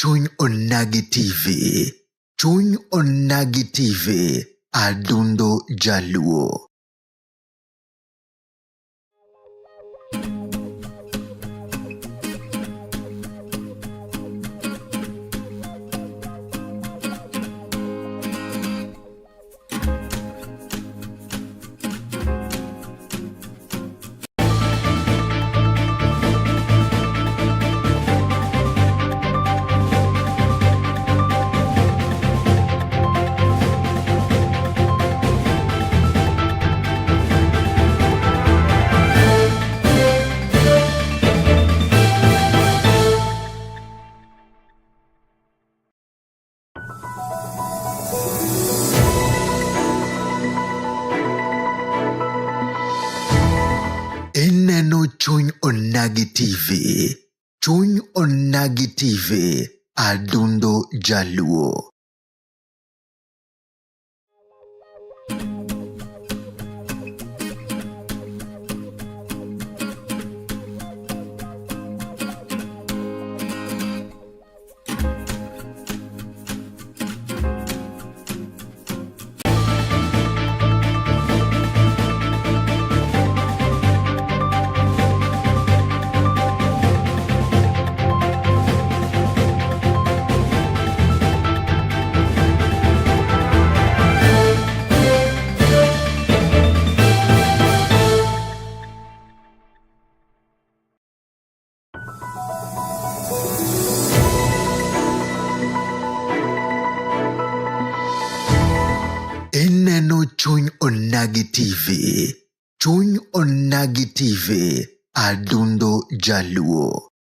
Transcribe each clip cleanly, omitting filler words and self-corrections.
chuny onagi TV. Chuny onagi TV. Adundo Jaluo. Ineno chuny onagi TV. Chuny onagi TV. Adundo Jaluo. Ineno chuny onagi TV. Chuny onagi TV. Adundo Jaluo.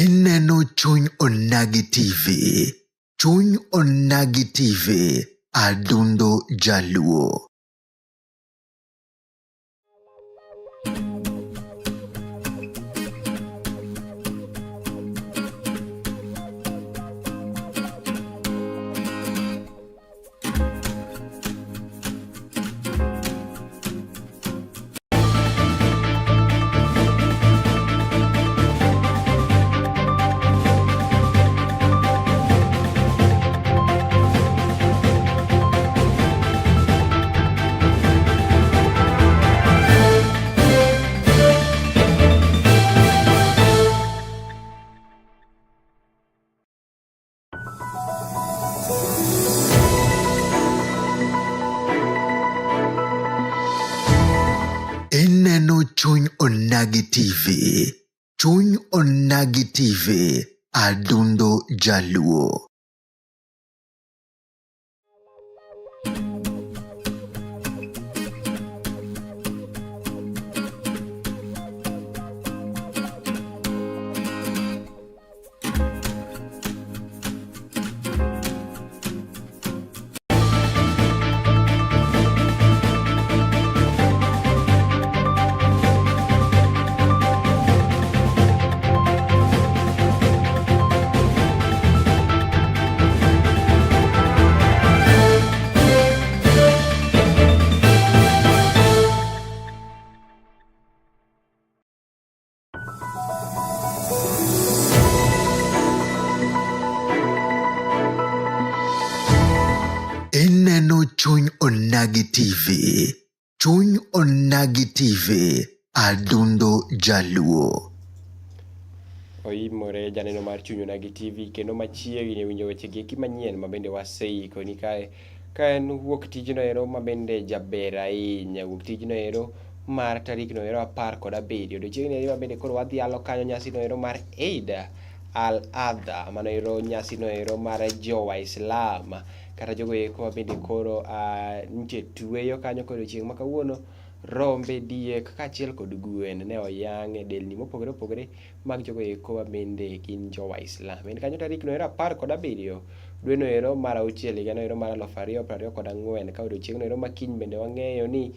Ineno chuny onagi TV. Chuny onagi TV. Adundo Jaluo. Ineno chuny onagi TV. Chuny onagi TV. Adundo Jaluo. Ineno chuny onagi TV. Chuny onagi TV. Adundo Jaluo. Oimore janeno mar chuny onagi TV kendo machiegni winjo weche gi manyien mabende waseikoni kae. Ka en wuok tijno ero mabende jaber ahinya. Wuok tijno ero mar tarik no ero 17. Odiochieng'no ero mabende koro wadhialo kanyo nyasi no ero mar Eid Al-Adha, mano ero nyasi no ero mar jo-Waislam, kata jogo eko mabende koro nitie tweyo kanyo kod odiochieng' ma kawuono. Rombe, diek kaachiel kod gwen ne oyang' e delni mopogore opogore mag jogo eko mabende gin jo-Waislam. En kanyo tarik no ero 17 dwe no ero mar auchiel higa no ero mar 2024 ka odiochieng' no ero ma kiny bende wang'eyo ni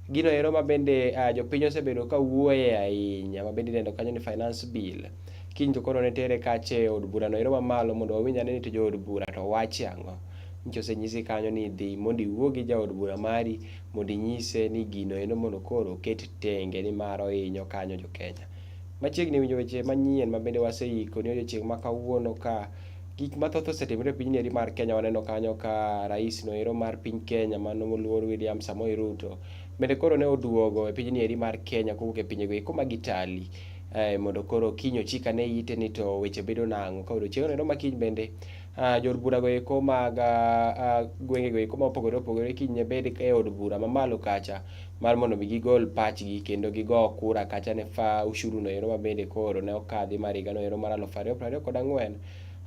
gino ero mabende jopiny osebedo ka wuoye ahinya, mabende idendo kanyo ni finance bill. Kiny to koro ne tere kacha e od bura no ero mamalo mondo wawinj ane ni to jo od bura to wache ang'o. Nyicha osenyisi kanyo ni dhi mondo iwuo gi jaod bura mari mondo inyise ni gino eno mondo koro oket tenge nimar ohinyo kanyo jo Kenya. Machiegni winjo weche manyien mabende waseiko ni odiochieng' ma kawuono ka gik mathoth osetimore e pinyni eri mar Kenya. Waneno kanyo ka rais no ero mar piny Kenya mano moluor William Samoei Ruto bende koro ne oduogo e pinyni eri mar Kenya kowuok e pinjego eko mag Italy, mondo koro kiny ochik ane ite ni to weche bedo nang'o. Ka odiochieng' no ero ma kiny bende jood bura go eko mag gwenge go eko mopogore opogore kiny ne bed e od bura mamalo kacha mar mondo mi gigol pachgi kendo gigo kura kacha ne ushuru no ero mabende koro ne okadhi mar higa no ero mar 2024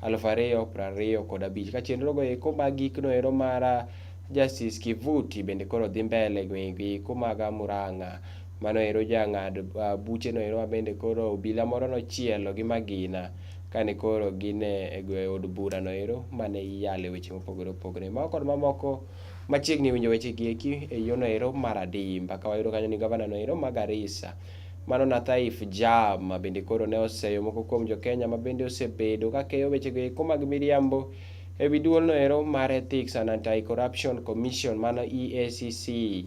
2025 ka chenro go eko mag gik no ero mar Justice Kivuti bende koro dhi mbele e gwenge eko mag Murang'a. Mano ero jang'ad buche no ero mabende koro obila moro nochielo gi magina kane koro gin e od bura no ero mane iyale weche mopogore opogore. Mao kod mamoko machiegni winjo weche gi eki e yo no ero mar adimba ka wayudo kanyo ni gavana no ero ma Garissa mano Nathaif Jam bende koro ne oseyo moko kuom jo Kenya mabende osebedo ka keyo weche go eko mag miriambo e wi duol no ero mar Ethics and Anti-Corruption Commission mano EACC,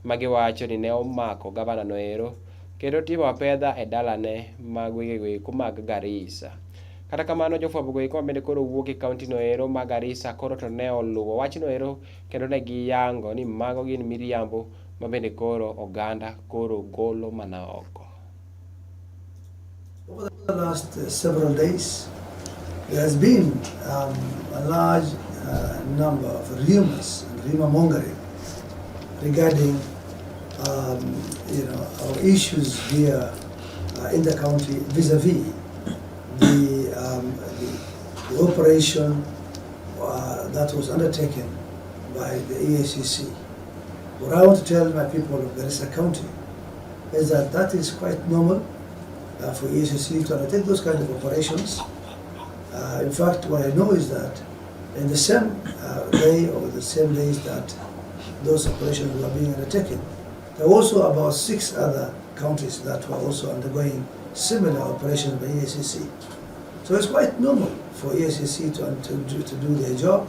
magiwacho ni ne omako gavana no ero kendo timo apedha e dalane mag wegego eko mag Garissa. Kata kamano jofwambo go eko bende koro wuok e kaunti no ero ma Garissa koro to ne oluwo wach no ero kendo ne giyango ni mago gin miriambo mabende koro oganda koro golo mana oko. Over the last several days, there has been a large number of rumors and rumor mongering regarding our issues here in the county vis-a-vis the operation that was undertaken by the EACC. What I want to tell my people of Garissa County is that is quite normal for EACC to undertake those kind of operations. In fact, what I know is that in the same day or the same days that those operations were being undertaken, there were also about 6 other counties that were also undergoing similar operations by EACC. So it's quite normal for EACC to do their job,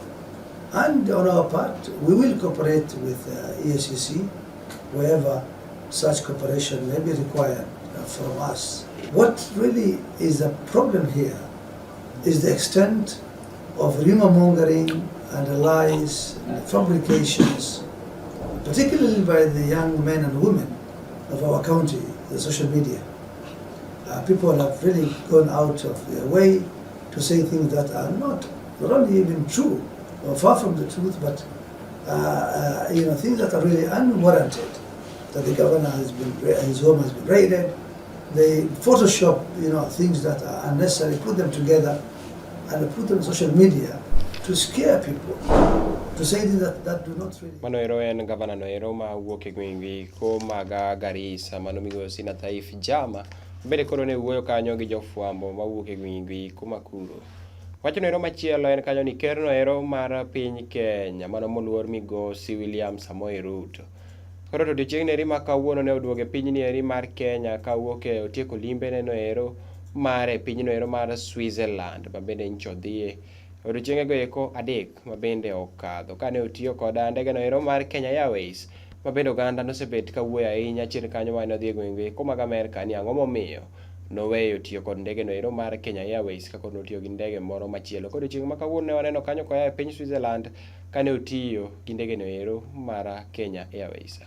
and on our part, we will cooperate with EACC wherever such cooperation may be required from us. What really is the problem here is the extent of rumor mongering and the lies and the fabrications, particularly by the young men and women of our county, the social media. People have really gone out of their way to say things that are not only even true or far from the truth, but things that are really unwarranted. That the governor has been, his home has been raided. They Photoshop, things that are unnecessary, put them together, and put them on social media to scare people, to say things that do not really. Mano ero en gavana no ero ma wuok e gwenge ko maga Garissa, mano migosi Nathaif Jama bende koro ne wuoyo kanyo gi jofwambo ma wuok e gwenge ko makuro. Wacho no ero machielo en kanyo ni ker no ero mar piny Kenya mano moluor migosi William Samoei Ruto. Koro to odiochieng' eri ma kawuono ne oduogo e pinyni eri mar Kenya ka wuok e otieko limbene no ero mar e pinyno ero mar Switzerland mabende nyicha odhiye odiochiengego eko adek mabende okadho kane otiyo kod ndege no ero mar Kenya Airways mabende oganda nosebet kawuoyo ahinya chien kanyo mane odhi e gwenge eko mag Amerka ni ang'o momiyo noweyo tiyo kod ndege no ero mar Kenya Airways ka koro notiyo gi ndege moro machielo. Koro odiochieng' ma kawuono ne waneno kanyo koa e piny Switzerland kane otiyo gi ndege no ero mar Kenya Airways.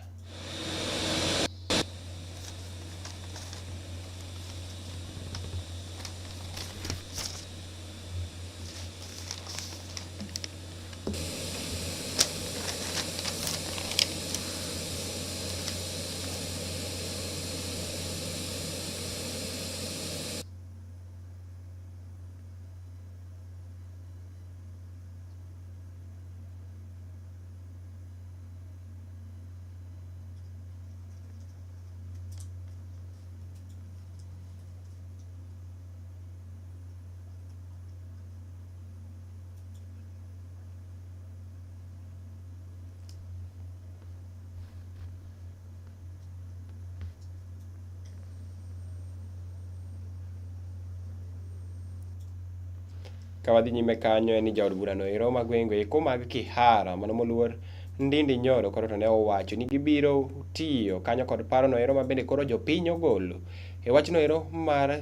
Kawadhi nyime kanyo en ni jaod bura no ero magwengwe eko mag Kihara mano moluor Ndindi Nyoro koro to ne owacho ni gibiro tiyo kanyo kod paro no ero mabende koro jopiny ogolo e wachno ero mar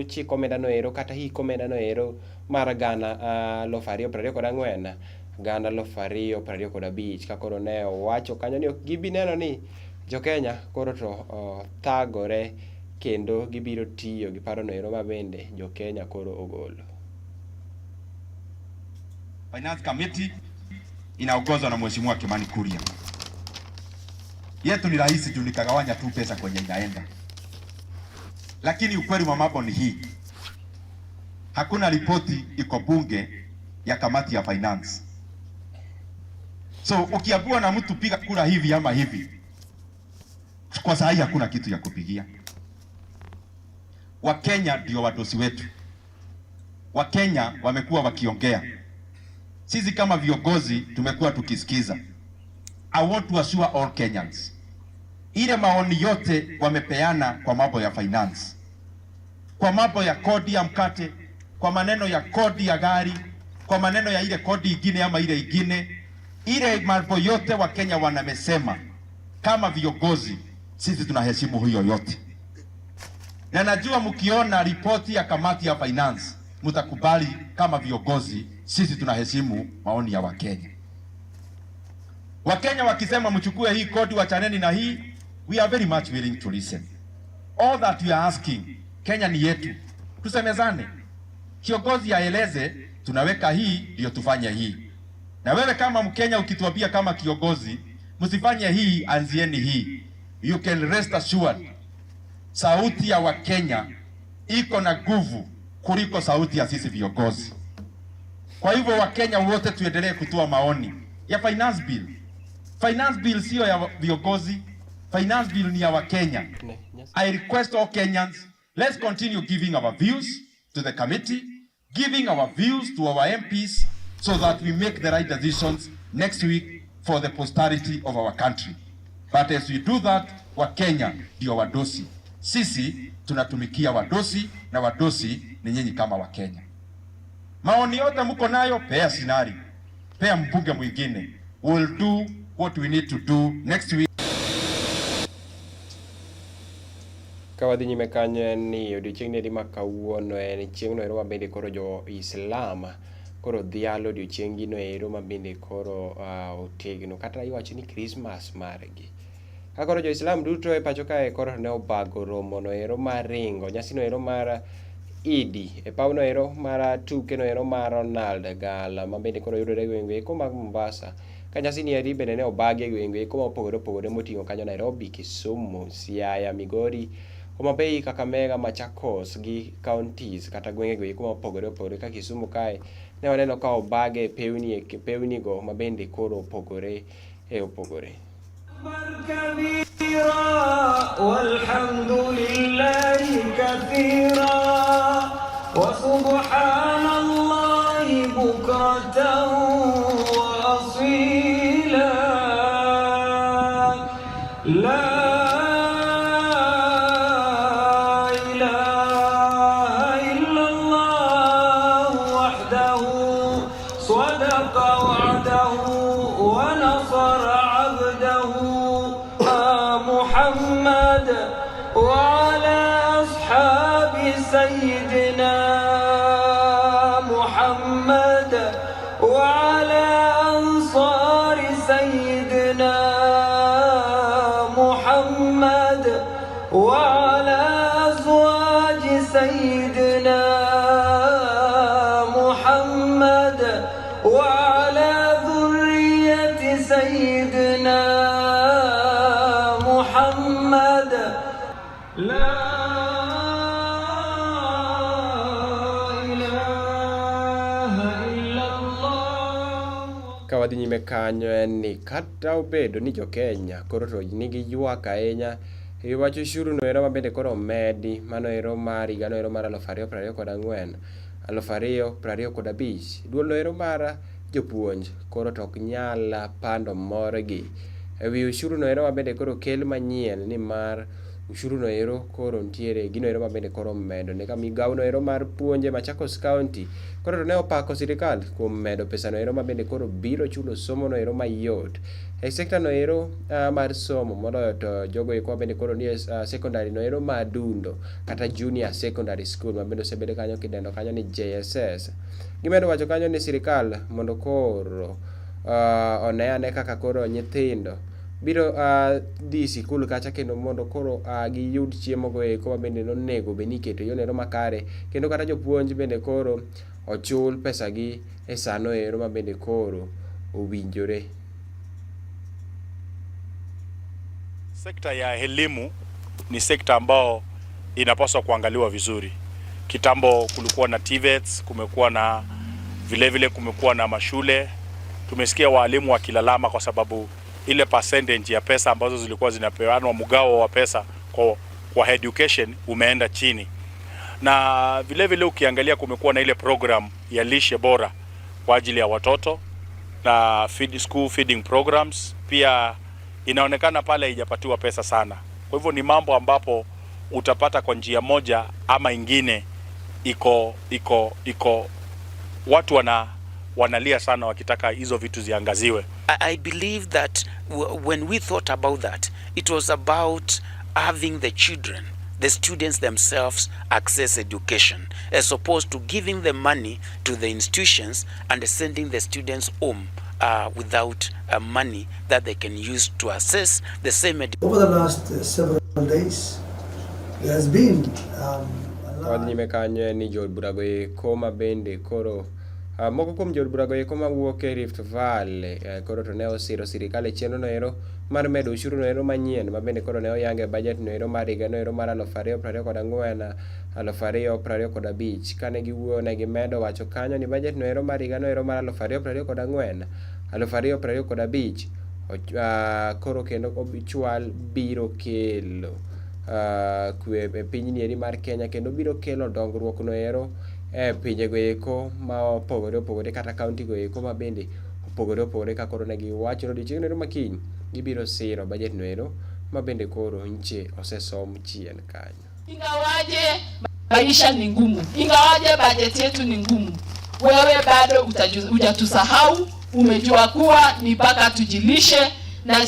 chik omenda no ero kata hik omenda no ero mar gana 2024 gana 2025 ka koro ne owacho kanyo ni ok gibi neno ni Jo-Kenya koro to thagore kendo gibiro tiyo gi paro no ero mabende Jo-Kenya koro ogolo. Finance Committee inaongozwa na Mheshimiwa Kimani Kuria. Yetu ni rahisi juu nikagawanya tu pesa kwenye inaenda. Lakini ukweli wa mambo ni hii. Hakuna ripoti iko bunge ya kamati ya finance. So ukiambiwa na mtu piga kura hivi ama hivi, kwa sahi hakuna kitu ya kupigia. Wakenya ndio wadosi wetu. Wakenya wamekuwa wakiongea. Sisi kama viongozi tumekuwa tukisikiza. I want to assure all Kenyans, ile maoni yote wamepeana kwa mambo ya finance, kwa mambo ya kodi ya mkate, kwa maneno ya kodi ya gari, kwa maneno ya ile kodi ingine ama ile ingine, ile mambo yote Wakenya wanamesema, kama viongozi sisi tunaheshimu hiyo yote. Na najua mkiona ripoti ya kamati ya finance mtakubali kama viongozi sisi tunaheshimu maoni ya Wakenya. Wakenya wakisema mchukue hii kodi wachaneni na hii, we are very much willing to listen. All that we are asking, Kenya ni yetu. Tusemezane. Kiongozi aeleze tunaweka hii ndio tufanye hii. Na wewe kama Mkenya ukituambia kama kiongozi msifanye hii, anzieni hii. You can rest assured sauti ya Wakenya iko na nguvu kuliko sauti ya sisi viongozi. Kwa hivyo Wakenya wote tuendelee kutoa maoni ya finance bill. Finance bill sio ya viongozi, finance bill ni ya Wakenya. I request all Kenyans, let's continue giving our views to the committee, giving our views to our MPs so that we make the right decisions next week for the posterity of our country. But as we do that, Wakenya ndio wadosi. Sisi tunatumikia wadosi na wadosi ni nyinyi kama Wakenya. Maoni yote mko nayo, pea sinari, pea mbunge mwingine. We'll do what we need to do next week. Kawadhi nyime kanyo ni odiochieng' ni ma kawuono en chieng' no ero mabende koro Jo-Islam koro dhialo odiochieng' no ero mabende koro otegno kata iwacho ni Christmas margi. Ka koro Jo-Islam duto e pacho kae koro ne obago romo no ero mar ringo nyasi no ero mar Idi e paw no ero mar tuke no ero mar Ronald Gala mabende koro yudore gwenge eko mag Mombasa. Ka nyasi ni eri bende ne obagi e gwenge eko mopogore opogore moting'o kanyo Nairobi, Kisumu, Siaya, Migori, Homa Bay, Kakamega, Machakos gi counties kata gwenge eko mopogore opogore. Ka Kisumu kae ne waneno ka obage pewni go mabende koro opogore e opogore. والحمد لله كثيرا وسبحان الله بكرة وأصيلا لا إله إلا الله وحده صدق وعده ونصر عبده محمد وعلى أصحاب سيدنا محمد وعلى أنصار سيدنا محمد وعلى أزواج سيدنا محمد وعلى ذرية سيدنا محمد لا إله إلا الله. Kawadhi nyime kanyo en ni kata obedo ni Jo-Kenya koro to nigi ywak ahinya e wach ushuru no ero mabende koro omedi mano ero mar higa no ero mar 2024 2025 duol no ero mar jopuonj koro to ok nyal pando morgi e wi ushuru no ero mabende koro kel manyien ni mar ushuru no ero koro ntiere gino ero mabende koro medo ne ka migawo no ero mar puonje Machakos County koro to ne opako sirikal kuom medo pesa no ero mabende koro biro chulo somo no ero mayot e sekta no ero mar somo moloyo to jogo eko bende koro nie secondary no ero madundo kata junior secondary school mabende osebedo kanyo kidendo kanyo ni JSS. Gimedo wacho kanyo ni sirikal mondo koro one ane kaka koro nyithindo biro dhi sikul kacha kendo mondo koro giyud chiemo go eko bende nonego bende iketo yo nero makare kendo kata jopuonj bende koro ochul pesa gi e sano ero mabende koro owinjore. Sekta ya elimu ni sekta ambao inapaswa kuangaliwa vizuri. Kitambo kulikuwa na TVETs, kumekuwa na vile kumekuwa na mashule. Tumesikia walimu wakilalama kwa sababu ile percentage ya pesa ambazo zilikuwa zinapewanwa, mgao wa pesa kwa education umeenda chini. Na vile ukiangalia kumekuwa na ile program ya lishe bora kwa ajili ya watoto na school feeding programs, pia inaonekana pale haijapatiwa pesa sana. Kwa hivyo ni mambo ambapo utapata kwa njia moja ama ingine iko watu wanalia sana wakitaka hizo vitu ziangaziwe. I believe that when we thought about that, it was about having the children, the students themselves, access education, as opposed to giving the money to the institutions and sending the students home without money that they can use to assess the same education. Over the last several days, there has been nyime kanyo ni jod burago eko mabende koro moko kuom jod burago eko mawuok e Rift Valley koro to ne osiro sirikal e chenro no ero mar medo ushuru no ero manyien mabende koro ne oyange budget no ero mar higa no ero mar 2024 2025 kane giwuoyo ne gimedo wacho kanyo ni budget no ero mar higa no ero mar 2024 2025 koro kendo obichwal biro kelo kwe e pinyni eri mar Kenya kendo biro kelo dongruok no ero e pinje go eko ma opogore kata county go eko ma bende opogore ka koro ne giwacho no dichieng' no makiny gibiro siro budget no ero ma bende koro nche osesom chien kanyo. Ingawaje maisha ni ngumu, ingawaje budget yetu ni ngumu, wewe bado hujatusahau. Umejua kuwa ni mpaka tujilishe na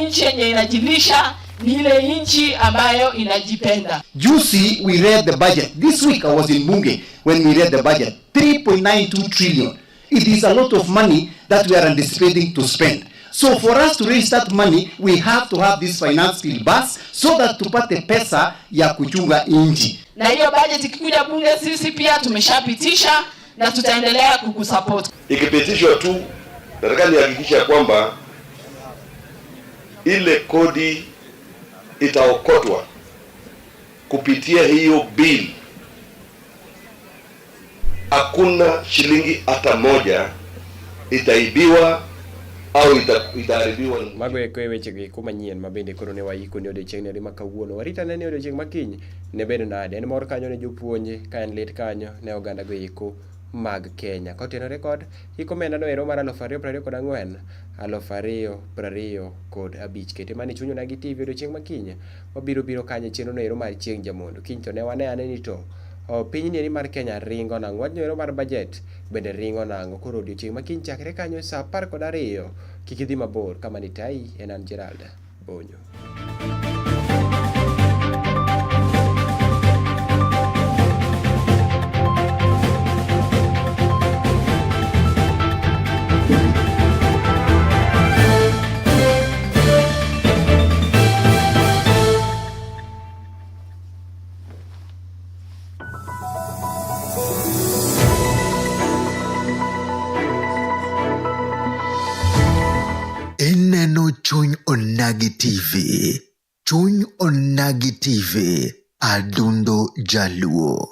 nchi yenye inajilisha ni ile nchi ambayo inajipenda. Juicy, we read the budget. This week I was in Bunge when we read the budget. 3.92 trillion. It is a lot of money that we are anticipating to spend. So for us to raise that money, we have to have this finance bill bus so that tupate pesa ya kuchunga nchi. Na hiyo budget ikikuja bunge sisi pia tumeshapitisha na tutaendelea kukusupport. Ikipitishwa tu, nataka nihakikisha kwamba ile kodi itaokotwa kupitia hiyo bill. Hakuna shilingi hata moja itaibiwa au itaharibiwa. Mago eko weche gi kuma nyien mabende koro ne waiko ne odiochieng' ne makawuono warita ne odiochieng' makiny ne bedo nade en mor kanyo ne jopuonje ka en lit kanyo ne oganda go eko mag Kenya kotenore kod iko mena no ero mar 2024 2025 kete mane chunyo na gi TV odiochieng' makiny wabiro kanyo chenro no ero mar chieng' jamondo kiny to ne wane ane ni to pinyni eri mar Kenya ringo nang'o wach no ero mar budget bende ringo nang'o koro odiochieng' makiny chakre kanyo sa 12 kik idhi mabor kama ni tai en an Gerald Bonyo. Ineno Chuny Onagi TV. Chuny Onagi TV. Adundo Jaluo.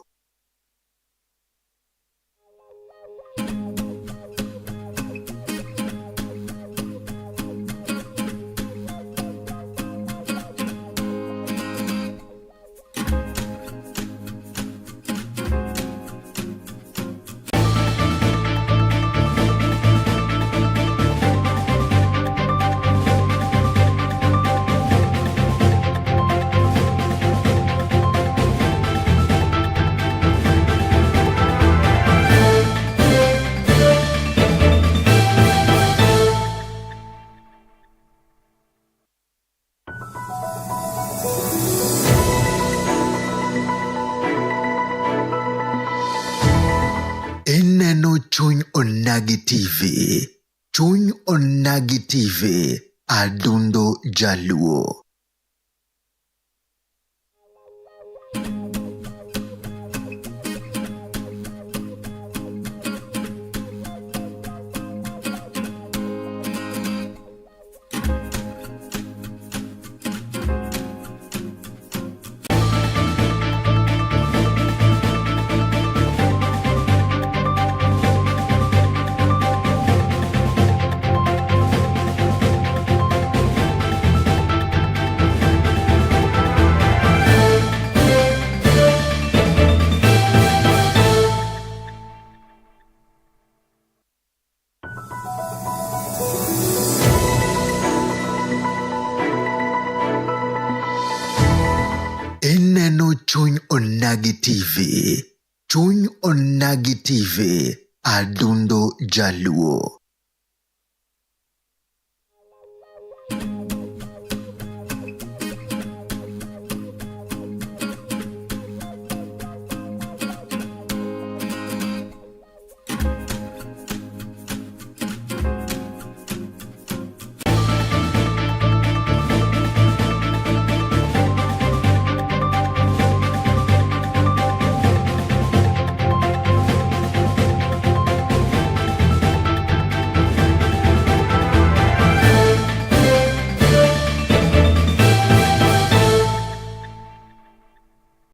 chuny Onagi TV. Chuny Onagi TV. Adundo Jaluo. Ineno chuny Onagi TV. Chuny Onagi TV. Adundo Jaluo.